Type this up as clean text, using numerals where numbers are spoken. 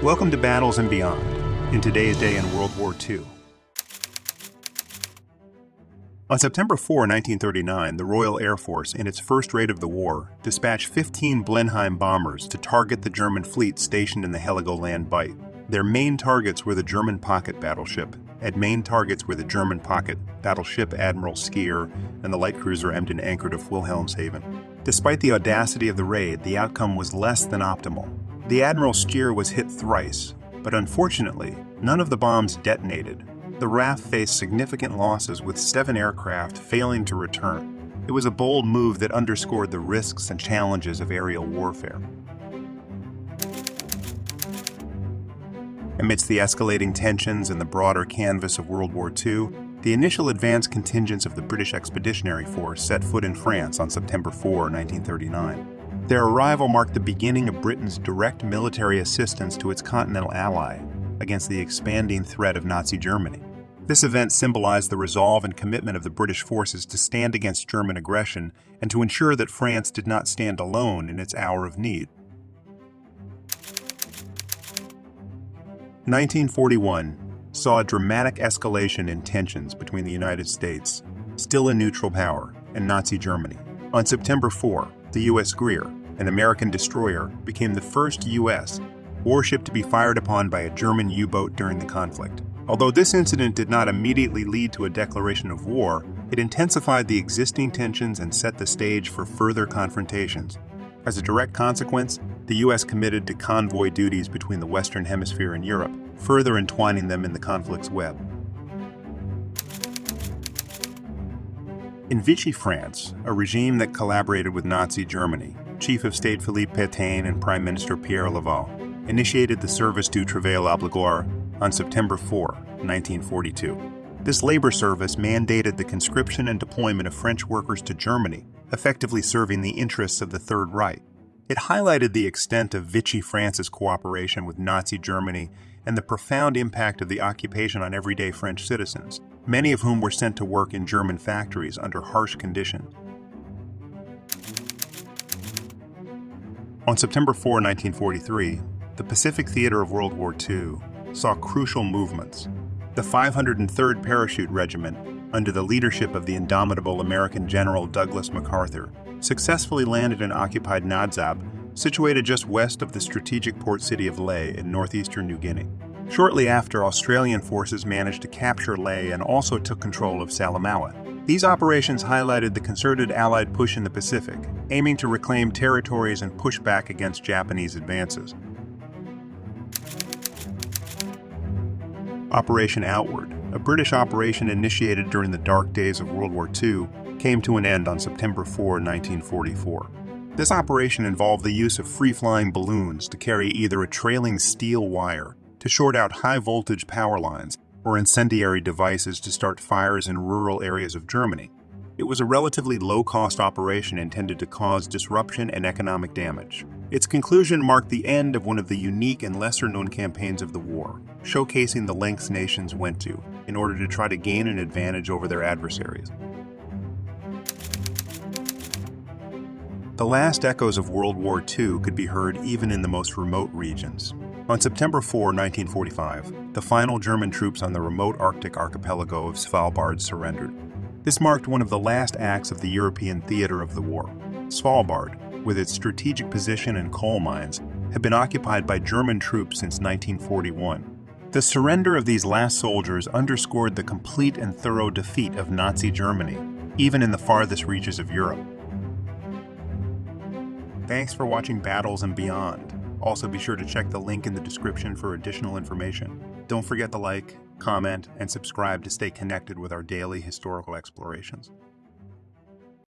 Welcome to Battles and Beyond, in today's day in World War II. On September 4, 1939, the Royal Air Force, in its first raid of the war, dispatched 15 Blenheim bombers to target the German fleet stationed in the Heligoland Bight. Their main targets were the German pocket battleship, Admiral Skier and the light cruiser Emden anchored off Wilhelmshaven. Despite the audacity of the raid, the outcome was less than optimal. The Admiral Skier was hit thrice, but unfortunately, none of the bombs detonated. The RAF faced significant losses, with 7 aircraft failing to return. It was a bold move that underscored the risks and challenges of aerial warfare. Amidst the escalating tensions and the broader canvas of World War II, the initial advance contingents of the British Expeditionary Force set foot in France on September 4, 1939. Their arrival marked the beginning of Britain's direct military assistance to its continental ally against the expanding threat of Nazi Germany. This event symbolized the resolve and commitment of the British forces to stand against German aggression and to ensure that France did not stand alone in its hour of need. 1941 saw a dramatic escalation in tensions between the United States, still a neutral power, and Nazi Germany. On September 4, the U.S. Greer, an American destroyer, became the first U.S. warship to be fired upon by a German U-boat during the conflict. Although this incident did not immediately lead to a declaration of war, it intensified the existing tensions and set the stage for further confrontations. As a direct consequence, the U.S. committed to convoy duties between the Western Hemisphere and Europe, further entwining them in the conflict's web. In Vichy France, a regime that collaborated with Nazi Germany, Chief of State Philippe Pétain and Prime Minister Pierre Laval initiated the service du travail obligatoire on September 4, 1942. This labor service mandated the conscription and deployment of French workers to Germany, effectively serving the interests of the Third Reich. It highlighted the extent of Vichy France's cooperation with Nazi Germany and the profound impact of the occupation on everyday French citizens, many of whom were sent to work in German factories under harsh conditions. On September 4, 1943, the Pacific theater of World War II saw crucial movements. The 503rd Parachute Regiment, under the leadership of the indomitable American General Douglas MacArthur, successfully landed in occupied Nadzab, situated just west of the strategic port city of Lae in northeastern New Guinea. Shortly after, Australian forces managed to capture Lae and also took control of Salamaua. These operations highlighted the concerted Allied push in the Pacific, aiming to reclaim territories and push back against Japanese advances. Operation Outward, a British operation initiated during the dark days of World War II, came to an end on September 4, 1944. This operation involved the use of free-flying balloons to carry either a trailing steel wire to short out high-voltage power lines or incendiary devices to start fires in rural areas of Germany. It was a relatively low-cost operation intended to cause disruption and economic damage. Its conclusion marked the end of one of the unique and lesser-known campaigns of the war, showcasing the lengths nations went to in order to try to gain an advantage over their adversaries. The last echoes of World War II could be heard even in the most remote regions. On September 4, 1945, the final German troops on the remote Arctic archipelago of Svalbard surrendered. This marked one of the last acts of the European theater of the war. Svalbard, with its strategic position and coal mines, had been occupied by German troops since 1941. The surrender of these last soldiers underscored the complete and thorough defeat of Nazi Germany, even in the farthest reaches of Europe. Thanks for watching Battles and Beyond. Also be sure to check the link in the description for additional information. Don't forget to like, comment, and subscribe to stay connected with our daily historical explorations.